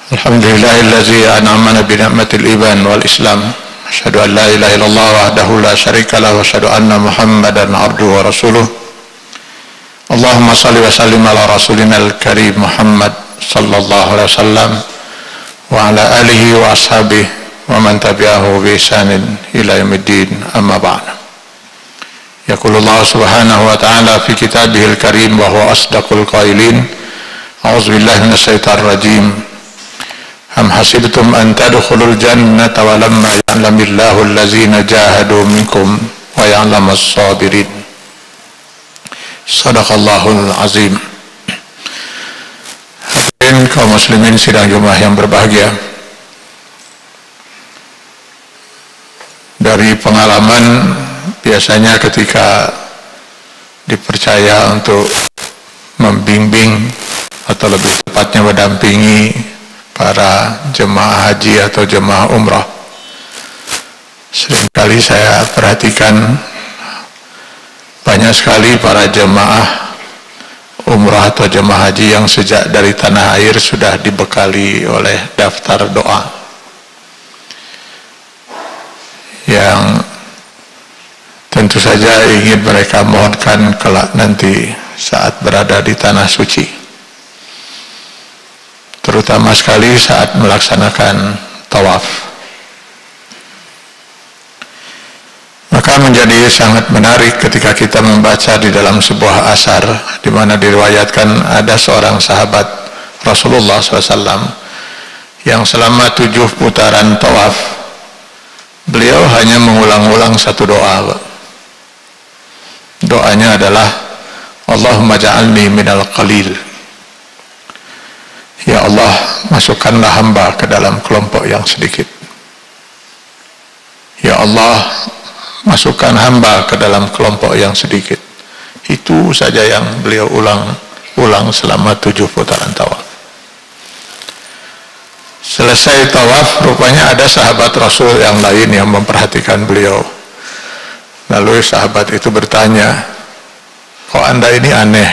Alhamdulillahillazi an'amana bi ni'matil iman wal islam. Asyhadu an la ilaha illallah wahdahu la syarika lahu wa asyhadu anna Muhammadan abduhu wa rasuluh. Allahumma shalli wa sallim ala rasulinal karim Muhammad sallallahu alaihi wasallam wa ala alihi wa ashabihi wa man tabi'ahu bi ihsanin ila yaumiddin, amma ba'd. Yaqulullahu subhanahu wa ta'ala fi kitabihil karim wa huwa asdaqul qailin. A'udzu billahi minasyaitonir rajim. Am hasibtum an tadkhulul jannata wa lamma ya'lamillahu allazina jahadu minkum wa ya'lamas sabirin. Sadaqallahul azim. Hadirin kaum muslimin sidang Jumat yang berbahagia. Dari pengalaman, biasanya ketika dipercaya untuk membimbing atau lebih tepatnya mendampingi para jemaah haji atau jemaah umrah, seringkali saya perhatikan banyak sekali para jemaah umrah atau jemaah haji yang sejak dari tanah air sudah dibekali oleh daftar doa yang tentu saja ingin mereka mohonkan kelak nanti saat berada di tanah suci, terutama sekali saat melaksanakan tawaf. Maka menjadi sangat menarik ketika kita membaca di dalam sebuah asar di mana diriwayatkan ada seorang sahabat Rasulullah SAW yang selama 7 putaran tawaf beliau hanya mengulang-ulang satu doa. Doanya adalah Allahumma ja'alni minal qalil. Ya Allah, masukkanlah hamba ke dalam kelompok yang sedikit. Ya Allah, masukkan hamba ke dalam kelompok yang sedikit. Itu saja yang beliau ulang selama 7 putaran tawaf. Selesai tawaf, rupanya ada sahabat Rasul yang lain yang memperhatikan beliau. Lalu sahabat itu bertanya, kok Anda ini aneh?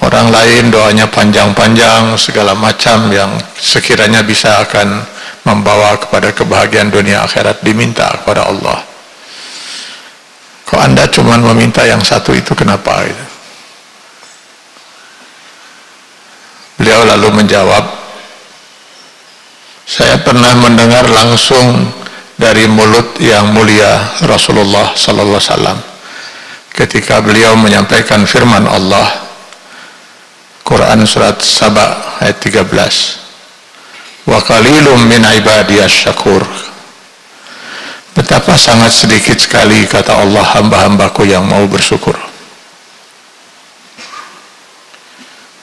Orang lain doanya panjang-panjang, segala macam yang sekiranya bisa akan membawa kepada kebahagiaan dunia akhirat diminta kepada Allah. Kok Anda cuma meminta yang satu itu, kenapa? Beliau lalu menjawab, saya pernah mendengar langsung dari mulut yang mulia Rasulullah sallallahu alaihi wasallam ketika beliau menyampaikan firman Allah, Quran surat Saba ayat 13, wa qalilum min ibadiyas syakur. Betapa sangat sedikit sekali, kata Allah, hamba-hambaku yang mau bersyukur.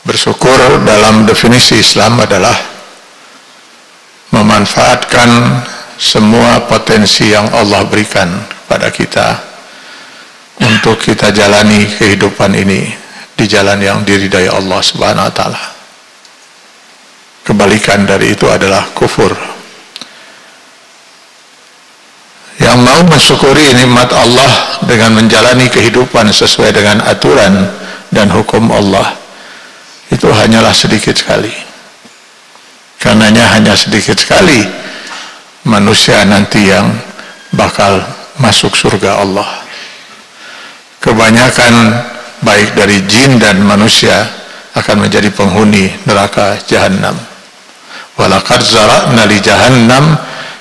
Bersyukur dalam definisi Islam adalah memanfaatkan semua potensi yang Allah berikan kepada kita untuk kita jalani kehidupan ini di jalan yang diridai Allah Subhanahu wa taala. Kebalikan dari itu adalah kufur. Yang mau mensyukuri nikmat Allah dengan menjalani kehidupan sesuai dengan aturan dan hukum Allah, itu hanyalah sedikit sekali. Karenanya hanya sedikit sekali manusia nanti yang bakal masuk surga Allah. Kebanyakan baik dari jin dan manusia akan menjadi penghuni neraka Jahannam. Walaqad zara'na li jahannam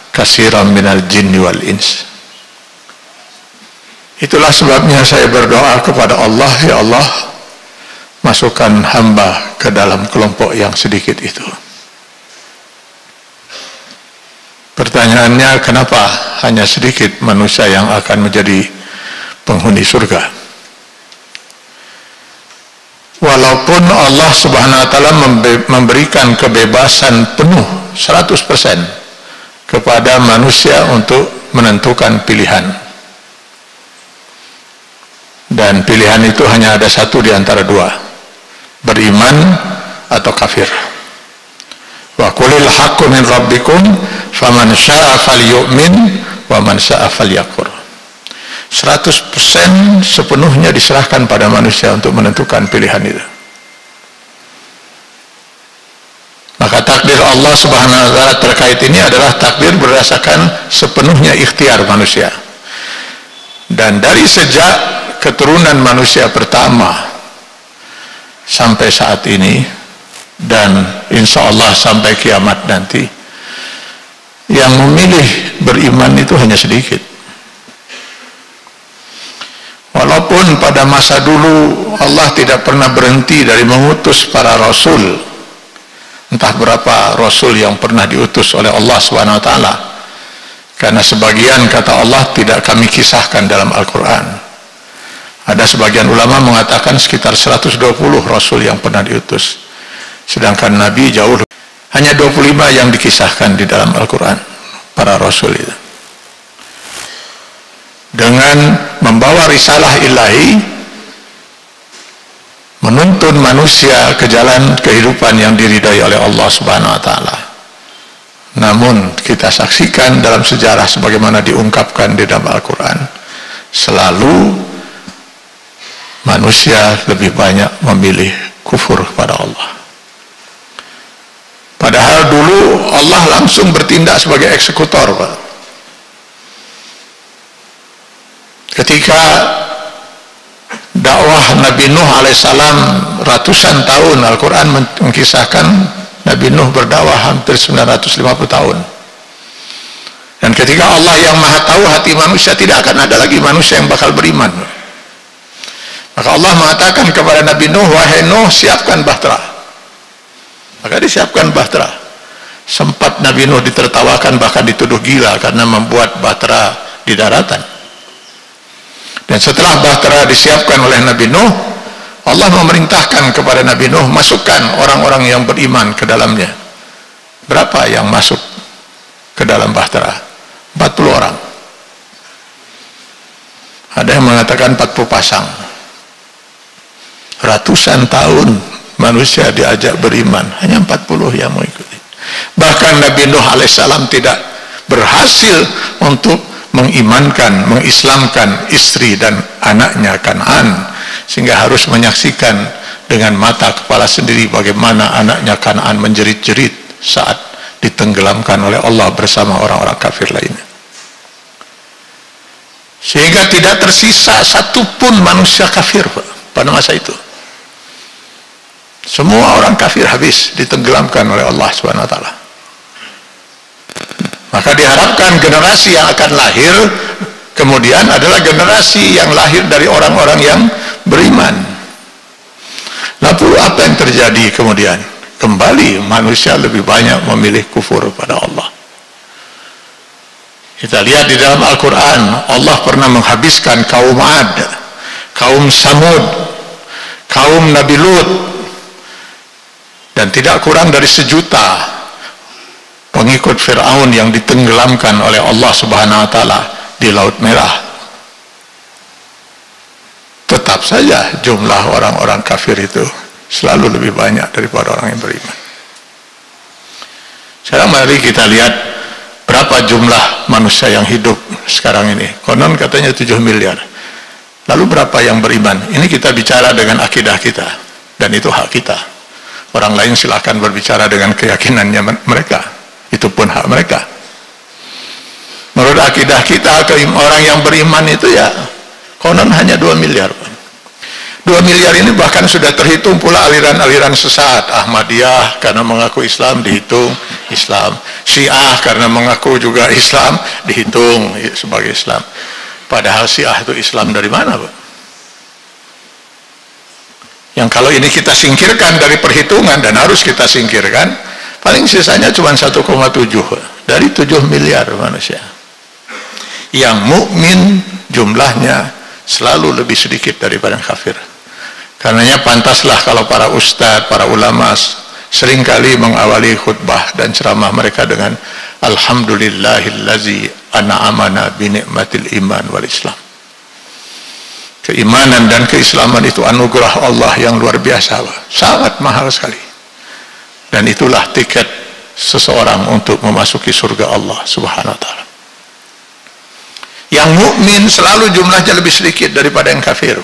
katsiran minal jinni wal ins. Itulah sebabnya saya berdoa kepada Allah, ya Allah, masukkan hamba ke dalam kelompok yang sedikit itu. Pertanyaannya, kenapa hanya sedikit manusia yang akan menjadi penghuni surga? Walaupun Allah Subhanahu wa taala memberikan kebebasan penuh 100% kepada manusia untuk menentukan pilihan. Dan pilihan itu hanya ada satu di antara dua, beriman atau kafir. Wa qulil haqqu min rabbikum faman syaa'a falyu'min wa man syaa'a falyakfur. 100% sepenuhnya diserahkan pada manusia untuk menentukan pilihan itu. Maka takdir Allah Subhanahu wa taala terkait ini adalah takdir berdasarkan sepenuhnya ikhtiar manusia. Dan dari sejak keturunan manusia pertama sampai saat ini, dan insya Allah sampai kiamat nanti, yang memilih beriman itu hanya sedikit. Walaupun pada masa dulu Allah tidak pernah berhenti dari mengutus para rasul, entah berapa rasul yang pernah diutus oleh Allah SWT, karena sebagian kata Allah tidak kami kisahkan dalam Al-Quran. Ada sebagian ulama mengatakan sekitar 120 rasul yang pernah diutus, sedangkan Nabi jauh lebih. Hanya 25 yang dikisahkan di dalam Al-Quran para rasul itu, dengan membawa risalah ilahi, menuntun manusia ke jalan kehidupan yang diridai oleh Allah Subhanahu wa taala. Namun kita saksikan dalam sejarah sebagaimana diungkapkan di dalam Al-Quran, selalu manusia lebih banyak memilih kufur kepada Allah. Padahal dulu Allah langsung bertindak sebagai eksekutor, Pak. Ketika dakwah Nabi Nuh alaihissalam ratusan tahun, Al-Quran mengkisahkan Nabi Nuh berdakwah hampir 950 tahun. Dan ketika Allah yang maha tahu hati manusia, tidak akan ada lagi manusia yang bakal beriman. Maka Allah mengatakan kepada Nabi Nuh, wahai Nuh, siapkan bahtera. Maka disiapkan bahtera. Sempat Nabi Nuh ditertawakan, bahkan dituduh gila karena membuat bahtera di daratan. Dan setelah bahtera disiapkan oleh Nabi Nuh, Allah memerintahkan kepada Nabi Nuh, masukkan orang-orang yang beriman ke dalamnya. Berapa yang masuk ke dalam bahtera? 40 orang. Ada yang mengatakan 40 pasang. Ratusan tahun manusia diajak beriman, hanya 40 yang mengikuti. Bahkan Nabi Nuh alaihissalam tidak berhasil untuk mengimankan, mengislamkan istri dan anaknya Kan'an, sehingga harus menyaksikan dengan mata kepala sendiri bagaimana anaknya Kan'an menjerit-jerit saat ditenggelamkan oleh Allah bersama orang-orang kafir lainnya. Sehingga tidak tersisa satupun manusia kafir pada masa itu. Semua orang kafir habis ditenggelamkan oleh Allah SWT. Maka diharapkan generasi yang akan lahir kemudian adalah generasi yang lahir dari orang-orang yang beriman. Lalu apa yang terjadi kemudian? Kembali manusia lebih banyak memilih kufur pada Allah. Kita lihat di dalam Al-Quran, Allah pernah menghabiskan kaum Ad, kaum Samud, kaum Nabi Lut, dan tidak kurang dari 1 juta pengikut Fir'aun yang ditenggelamkan oleh Allah Subhanahu wa taala di Laut Merah. Tetap saja jumlah orang-orang kafir itu selalu lebih banyak daripada orang yang beriman. Sekarang mari kita lihat berapa jumlah manusia yang hidup sekarang ini. Konon katanya 7 miliar. Lalu berapa yang beriman? Ini kita bicara dengan akidah kita, dan itu hak kita. Orang lain silahkan berbicara dengan keyakinannya mereka, itu pun hak mereka. Menurut akidah kita, orang yang beriman itu ya konon hanya 2 miliar. 2 miliar ini bahkan sudah terhitung pula aliran-aliran sesat. Ahmadiyah karena mengaku Islam dihitung Islam, Syiah karena mengaku juga Islam dihitung sebagai Islam. Padahal Syiah itu Islam dari mana, Pak? Yang kalau ini kita singkirkan dari perhitungan, dan harus kita singkirkan, paling sisanya cuma 1,7 dari 7 miliar manusia. Yang mukmin jumlahnya selalu lebih sedikit daripada yang kafir. Karenanya pantaslah kalau para ustadz, para ulama seringkali mengawali khutbah dan ceramah mereka dengan Alhamdulillahillazi an'amana bi ni'matil iman wal Islam. Keimanan dan keislaman itu anugerah Allah yang luar biasa, sangat mahal sekali. Dan itulah tiket seseorang untuk memasuki surga Allah Subhanahu wa taala. Yang mukmin selalu jumlahnya lebih sedikit daripada yang kafir.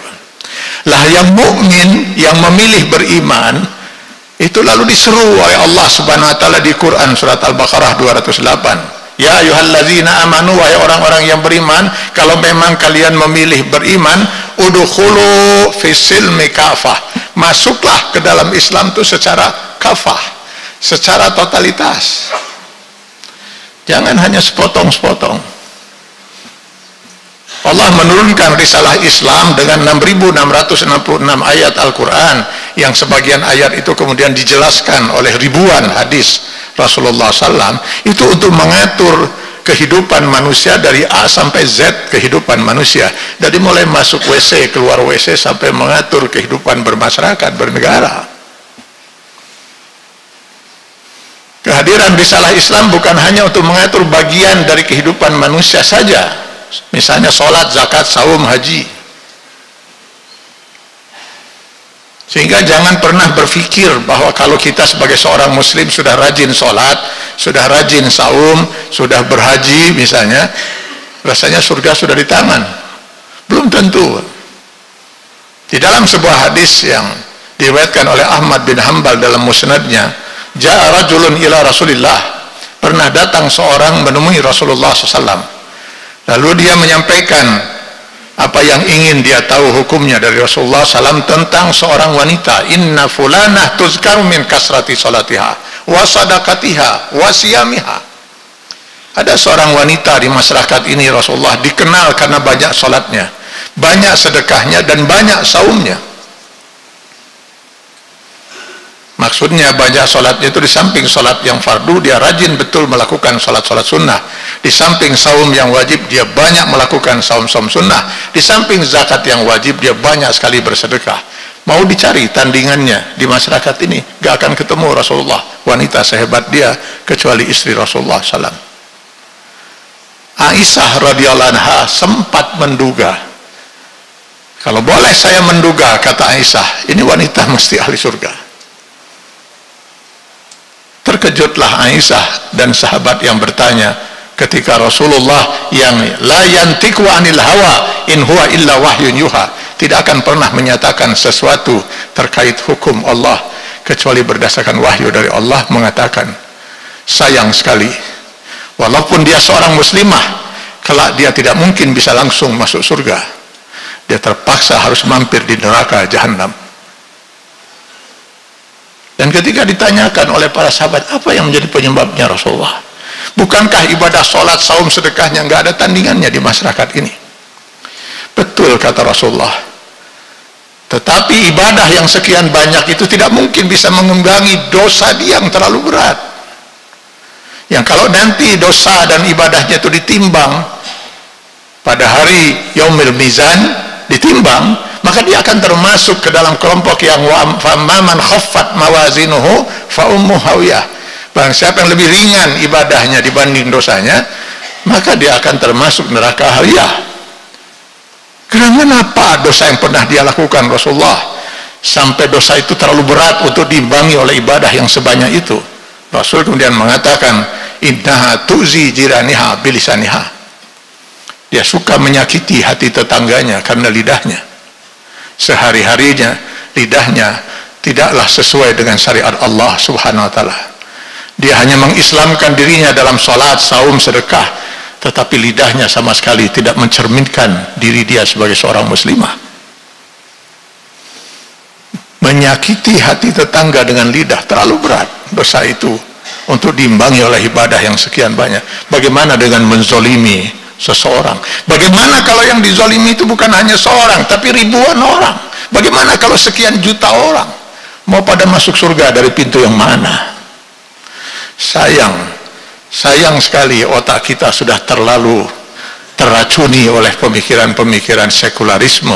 Lah yang mukmin yang memilih beriman Itu lalu diseru oleh Allah Subhanahu wa taala di Quran surat Al-Baqarah 208. Ya ayyuhallazina amanu, wahai orang-orang yang beriman, kalau memang kalian memilih beriman, udkhulu fisilmi kafah. Masuklah ke dalam Islam itu secara kafah, secara totalitas. Jangan hanya sepotong-sepotong. Allah menurunkan risalah Islam dengan 6.666 ayat Al-Quran, yang sebagian ayat itu kemudian dijelaskan oleh ribuan hadis Rasulullah SAW. Itu untuk mengatur kehidupan manusia dari A sampai Z, kehidupan manusia, dari mulai masuk WC, keluar WC, sampai mengatur kehidupan bermasyarakat, bernegara. Kehadiran risalah Islam bukan hanya untuk mengatur bagian dari kehidupan manusia saja, misalnya sholat, zakat, saum, haji. Sehingga jangan pernah berpikir bahwa kalau kita sebagai seorang muslim sudah rajin sholat, sudah rajin saum, sudah berhaji misalnya, rasanya surga sudah di tangan. Belum tentu. Di dalam sebuah hadis yang diriwayatkan oleh Ahmad bin Hanbal dalam musnadnya, ja'a rajulun ila Rasulillah, pernah datang seorang menemui Rasulullah SAW. Lalu dia menyampaikan apa yang ingin dia tahu hukumnya dari Rasulullah SAW tentang seorang wanita. Inna fulanah tuzkaru min kasrati salatiha wa sadaqatiha wa siyamiha. Ada seorang wanita di masyarakat ini, Rasulullah, dikenal karena banyak salatnya, banyak sedekahnya, dan banyak saumnya. Maksudnya banyak sholatnya itu di samping sholat yang fardu, dia rajin betul melakukan sholat-sholat sunnah. Di samping saum yang wajib, dia banyak melakukan saum-saum sunnah. Di samping zakat yang wajib, dia banyak sekali bersedekah. Mau dicari tandingannya di masyarakat ini, gak akan ketemu Rasulullah wanita sehebat dia kecuali istri Rasulullah SAW. Aisyah radhiyallahu anha sempat menduga, kalau boleh saya menduga, kata Aisyah, ini wanita mesti ahli surga. Terkejutlah Aisyah dan sahabat yang bertanya ketika Rasulullah yang la yantiqu anil hawa in huwa illa wahyun yuha, tidak akan pernah menyatakan sesuatu terkait hukum Allah kecuali berdasarkan wahyu dari Allah, mengatakan, sayang sekali, walaupun dia seorang muslimah, kelak dia tidak mungkin bisa langsung masuk surga. Dia terpaksa harus mampir di neraka jahanam. Dan ketika ditanyakan oleh para sahabat, apa yang menjadi penyebabnya Rasulullah? Bukankah ibadah sholat, saum, sedekahnya nggak ada tandingannya di masyarakat ini? Betul, kata Rasulullah. Tetapi ibadah yang sekian banyak itu tidak mungkin bisa mengimbangi dosa dia yang terlalu berat. Yang kalau nanti dosa dan ibadahnya itu ditimbang pada hari Yaumil Mizan, ditimbang, maka dia akan termasuk ke dalam kelompok yang man khaffat mawazinuhu fa ummu hawiyah. Barang siapa yang lebih ringan ibadahnya dibanding dosanya, maka dia akan termasuk neraka hawiyah. Kenapa dosa yang pernah dia lakukan Rasulullah sampai dosa itu terlalu berat untuk diimbangi oleh ibadah yang sebanyak itu? Rasul kemudian mengatakan, innaha tuzi jiraniha bilisaniha. Dia suka menyakiti hati tetangganya karena lidahnya. Sehari-harinya lidahnya tidaklah sesuai dengan syariat Allah Subhanahu wa taala. Dia hanya mengislamkan dirinya dalam salat, saum, sedekah, tetapi lidahnya sama sekali tidak mencerminkan diri dia sebagai seorang muslimah. Menyakiti hati tetangga dengan lidah terlalu berat dosa itu untuk diimbangi oleh ibadah yang sekian banyak. Bagaimana dengan menzolimi seseorang? Bagaimana kalau yang dizolimi itu bukan hanya seorang tapi ribuan orang? Bagaimana kalau sekian juta orang? Mau pada masuk surga dari pintu yang mana? Sayang sekali otak kita sudah terlalu terracuni oleh pemikiran-pemikiran sekularisme,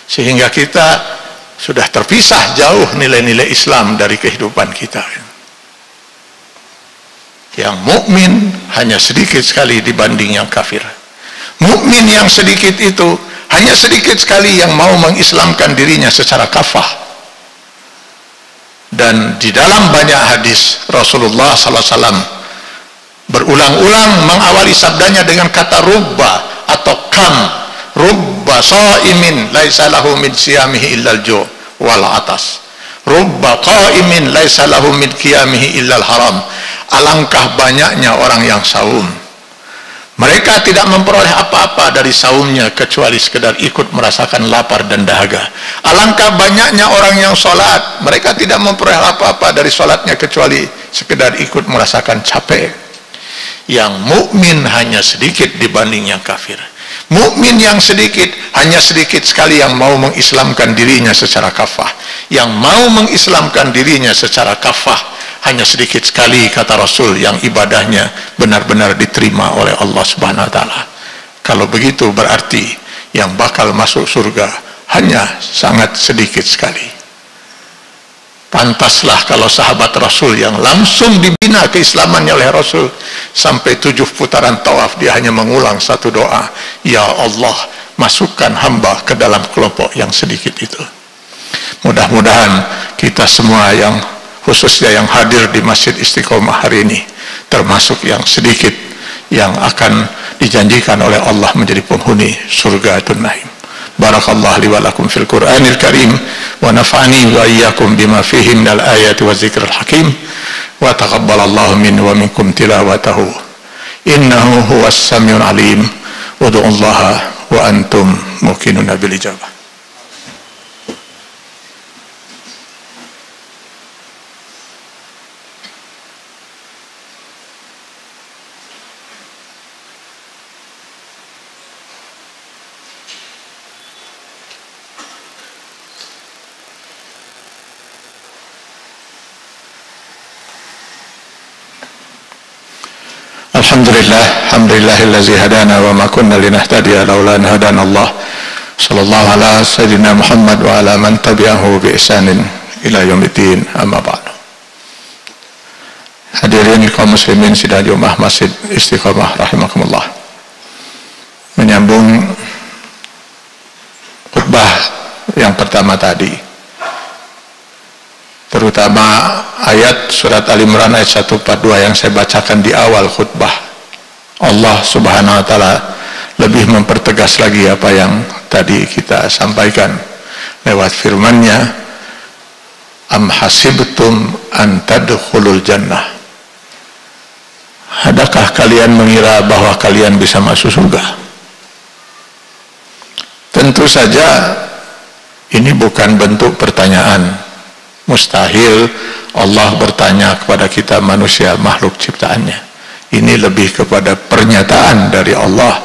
sehingga kita sudah terpisah jauh nilai-nilai Islam dari kehidupan kita. Yang mukmin hanya sedikit sekali dibanding yang kafir. Mukmin yang sedikit itu hanya sedikit sekali yang mau mengislamkan dirinya secara kafah. Dan di dalam banyak hadis Rasulullah SAW berulang-ulang mengawali sabdanya dengan kata rubba atau kam. Rubba sha'imin laisa lahu min siyamihi illal ju' wal atas. Rubba qa'imin laisa lahu min qiyamihi illal haram. Alangkah banyaknya orang yang saum, mereka tidak memperoleh apa-apa dari saumnya kecuali sekedar ikut merasakan lapar dan dahaga. Alangkah banyaknya orang yang sholat, mereka tidak memperoleh apa-apa dari sholatnya kecuali sekedar ikut merasakan capek. Yang mukmin hanya sedikit dibanding yang kafir. Mukmin yang sedikit, hanya sedikit sekali yang mau mengislamkan dirinya secara kafah. Yang mau mengislamkan dirinya secara kafah, hanya sedikit sekali, kata Rasul, yang ibadahnya benar-benar diterima oleh Allah Subhanahu wa Ta'ala. Kalau begitu berarti yang bakal masuk surga hanya sangat sedikit sekali. Pantaslah kalau sahabat Rasul yang langsung dibina keislamannya oleh Rasul, sampai 7 putaran tawaf dia hanya mengulang satu doa, ya Allah, masukkan hamba ke dalam kelompok yang sedikit itu. Mudah-mudahan kita semua, yang khususnya yang hadir di Masjid Istiqomah hari ini, termasuk yang sedikit yang akan dijanjikan oleh Allah menjadi penghuni surga Naim. Barakallahu li wa lakum fil Qur'anil Karim, wa nafa'ani wa iyyakum bima fihi minal ayati wa zikril hakim, wa taqabbalallahu minni wa minkum tilawatahu innahu huwas samiul alim. Ud'ullaha wa antum muqinuna bil ijabah. Alhamdulillah, alhamdulillahillazi hadana wa ma kunna linahtadiya laula an hadana Allah. Sallallahu ala sayyidina Muhammad wa ala man tabi'ahu bi ihsanin ila yaumiddin, amma ba'du. Hadirin kaum muslimin sidang Jumat Masjid Istiqomah rahimakumullah. Menyambung khutbah yang pertama tadi, terutama ayat surat Al-Imran ayat 142 yang saya bacakan di awal khutbah. Allah Subhanahu wa Ta'ala lebih mempertegas lagi apa yang tadi kita sampaikan lewat firman-Nya, am hasibtum an tadkhulul jannah. Adakah kalian mengira bahwa kalian bisa masuk surga? Tentu saja ini bukan bentuk pertanyaan. Mustahil Allah bertanya kepada kita manusia, makhluk ciptaannya. Ini lebih kepada pernyataan dari Allah.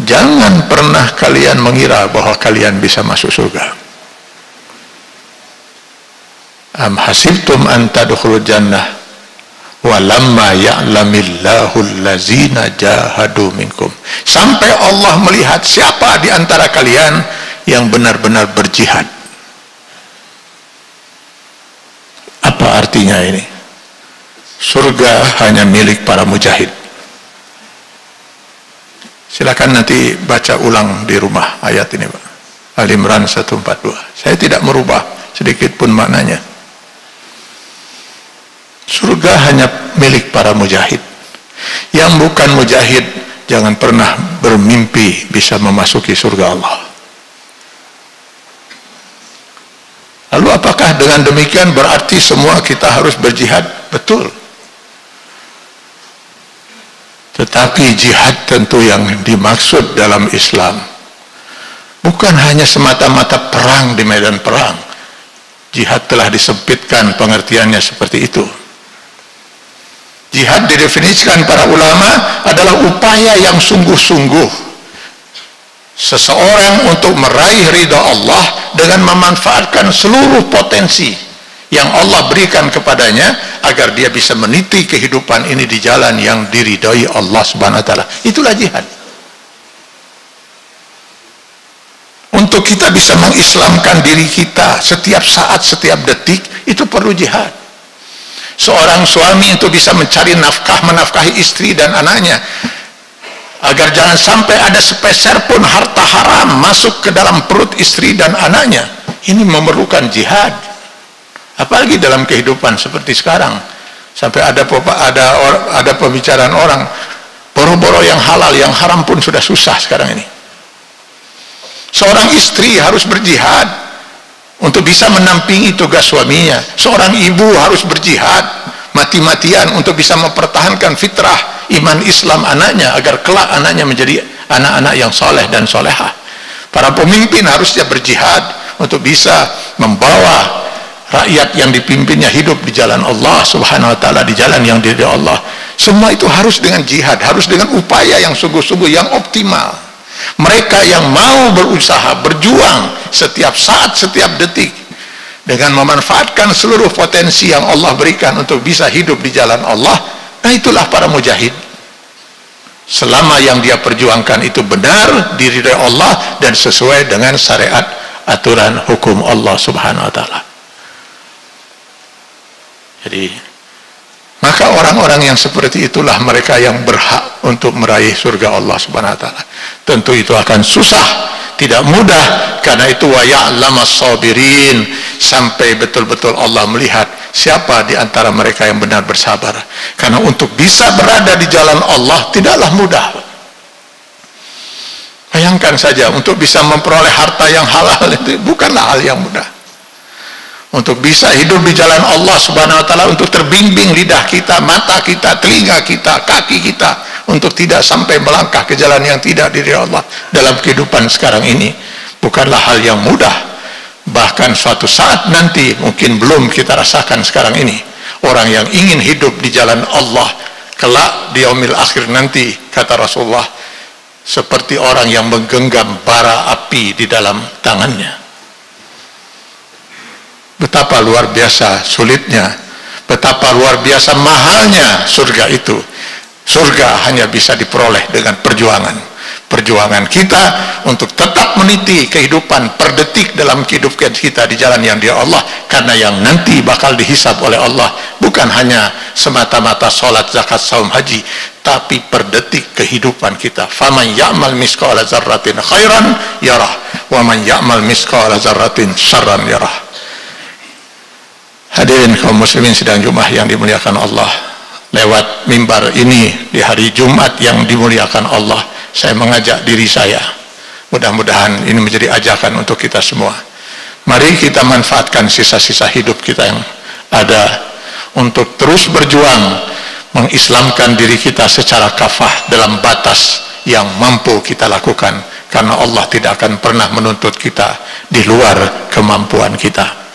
Jangan pernah kalian mengira bahwa kalian bisa masuk surga. Am hasibtum an tadkhulul jannah wa lamma ya'lamillahu allazina jahadu minkum. Sampai Allah melihat siapa di antara kalian yang benar-benar berjihad. Apa artinya ini? Surga hanya milik para mujahid. Silakan nanti baca ulang di rumah ayat ini, Pak. Al-Imran 142. Saya tidak merubah sedikit pun maknanya. Surga hanya milik para mujahid. Yang bukan mujahid jangan pernah bermimpi bisa memasuki surga Allah. Lalu apakah dengan demikian berarti semua kita harus berjihad? Betul. Tetapi jihad tentu yang dimaksud dalam Islam bukan hanya semata-mata perang di medan perang. Jihad telah disempitkan pengertiannya seperti itu. Jihad didefinisikan para ulama adalah upaya yang sungguh-sungguh seseorang untuk meraih ridha Allah dengan memanfaatkan seluruh potensi yang Allah berikan kepadanya agar dia bisa meniti kehidupan ini di jalan yang diridhai Allah Subhanahu wa Ta'ala. Itulah jihad. Untuk kita bisa mengislamkan diri kita setiap saat, setiap detik, itu perlu jihad. Seorang suami untuk bisa mencari nafkah, menafkahi istri dan anaknya, agar jangan sampai ada sepeser pun harta haram masuk ke dalam perut istri dan anaknya. Ini memerlukan jihad. Apalagi dalam kehidupan seperti sekarang, sampai ada pembicaraan orang, boro-boro yang halal, yang haram pun sudah susah sekarang ini. Seorang istri harus berjihad untuk bisa menampingi tugas suaminya. Seorang ibu harus berjihad mati-matian untuk bisa mempertahankan fitrah iman Islam anaknya, agar kelak anaknya menjadi anak-anak yang soleh dan solehah. Para pemimpin harusnya berjihad untuk bisa membawa rakyat yang dipimpinnya hidup di jalan Allah subhanahu wa ta'ala, di jalan yang diridhai Allah. Semua itu harus dengan jihad, harus dengan upaya yang sungguh-sungguh, yang optimal. Mereka yang mau berusaha, berjuang setiap saat, setiap detik, dengan memanfaatkan seluruh potensi yang Allah berikan untuk bisa hidup di jalan Allah, nah itulah para mujahid. Selama yang dia perjuangkan itu benar, diridhai Allah dan sesuai dengan syariat, aturan hukum Allah subhanahu wa ta'ala. Jadi, maka orang-orang yang seperti itulah mereka yang berhak untuk meraih surga Allah subhanahu wa ta'ala. Tentu itu akan susah, tidak mudah, karena itu wa ya'lamas sabirin, sampai betul-betul Allah melihat siapa di antara mereka yang benar bersabar. Karena untuk bisa berada di jalan Allah tidaklah mudah. Bayangkan saja, untuk bisa memperoleh harta yang halal itu bukanlah hal yang mudah. Untuk bisa hidup di jalan Allah subhanahu wa ta'ala, untuk terbimbing lidah kita, mata kita, telinga kita, kaki kita, untuk tidak sampai melangkah ke jalan yang tidak diridhai Allah dalam kehidupan sekarang ini, bukanlah hal yang mudah. Bahkan suatu saat nanti, mungkin belum kita rasakan sekarang ini, orang yang ingin hidup di jalan Allah kelak di yaumil akhir nanti, kata Rasulullah, seperti orang yang menggenggam bara api di dalam tangannya. Betapa luar biasa sulitnya, betapa luar biasa mahalnya surga itu. Surga hanya bisa diperoleh dengan perjuangan kita untuk tetap meniti kehidupan per detik dalam kehidupan kita di jalan yang dia Allah, karena yang nanti bakal dihisab oleh Allah bukan hanya semata-mata sholat, zakat, saum, haji, tapi per detik kehidupan kita. Faman ya'mal misqala dzarratin khairan yarah, wa man ya'mal misqala dzarratin syarran yarah. Hadirin kaum muslimin sidang Jumat yang dimuliakan Allah, lewat mimbar ini di hari Jumat yang dimuliakan Allah, saya mengajak diri saya, mudah-mudahan ini menjadi ajakan untuk kita semua. Mari kita manfaatkan sisa-sisa hidup kita yang ada untuk terus berjuang mengislamkan diri kita secara kafah dalam batas yang mampu kita lakukan, karena Allah tidak akan pernah menuntut kita di luar kemampuan kita.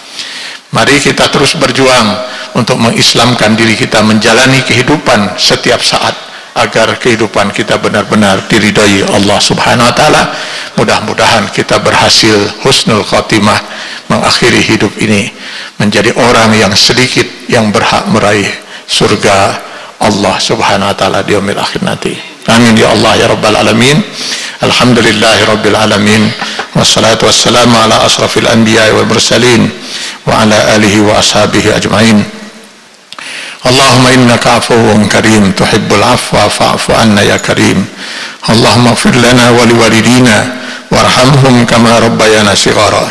Mari kita terus berjuang untuk mengislamkan diri kita, menjalani kehidupan setiap saat agar kehidupan kita benar-benar diridhai Allah subhanahu wa ta'ala. Mudah-mudahan kita berhasil husnul khotimah, mengakhiri hidup ini menjadi orang yang sedikit yang berhak meraih surga Allah subhanahu wa ta'ala di yaumil akhir nanti. Amin ya Allah ya rabbal alamin. Alhamdulillahi rabbil alamin. Wassalatu wassalamu ala asrafil anbiya wal mursalin wa ala alihi wa ashabihi ajma'in. Allahumma innaka afuwun karim tuhibbul afwa fa'fu anna ya karim. Allahumma ighfir lana wa liwalidina warhamhum kama rabbayana shighara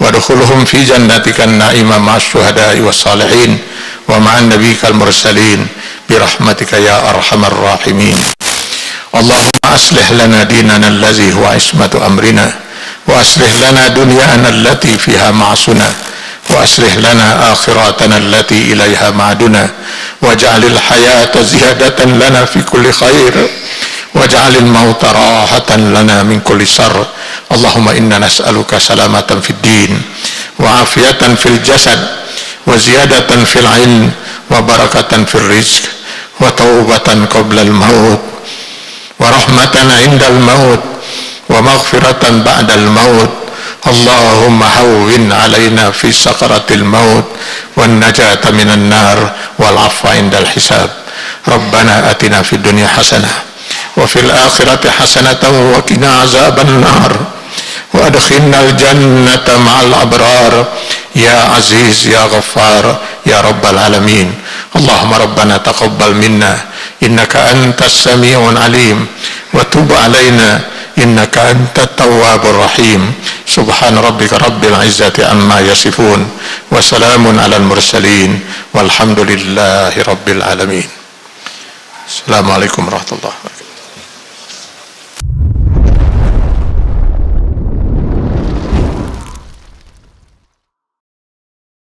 wadkhulhum fi jannatika an-na'ima ma'asy syuhada'i was salihin wa ma'an nabiyyikal mursalin birahmatika ya arhamar rahimin. Allahumma aslih lana dinana allazi huwa ismatu amrina wa aslih lana dunyana allati fiha ma'asuna wa aslih lana akhiratana allati ilaiha ma'aduna waj'alil hayata ziyadatan lana fi kulli khair waj'alil mauta rahatan lana min kulli syarr. Allahumma inna nas'aluka salamatan fid din wa afiyatan fil jasad wa ziyadatan fil ilm wa barakatan fil rizq wa taubatan qabla al maut wa rahmatan indal maut wa maghfiratan ba'dal maut. Allahumma hawwin alaina fi sakaratil maut wan najata minan nar wal afwa indal hisab. Rabbana atina fid dunya hasanah wa fil akhirati hasanatan wa qina azaban nar wa adkhilnal jannata ma'al abrar ya aziz ya ghaffar ya rabbal alamin. Allahumma rabbana taqabbal minna innaka antas sami'un alim wa tub alaina innaka antat tawwabur rahim. Subhan rabbika rabbil izzati amma yasifun wa salamun alal mursalin walhamdulillahi rabbil alamin. Assalamualaikum warahmatullahi wabarakatuh.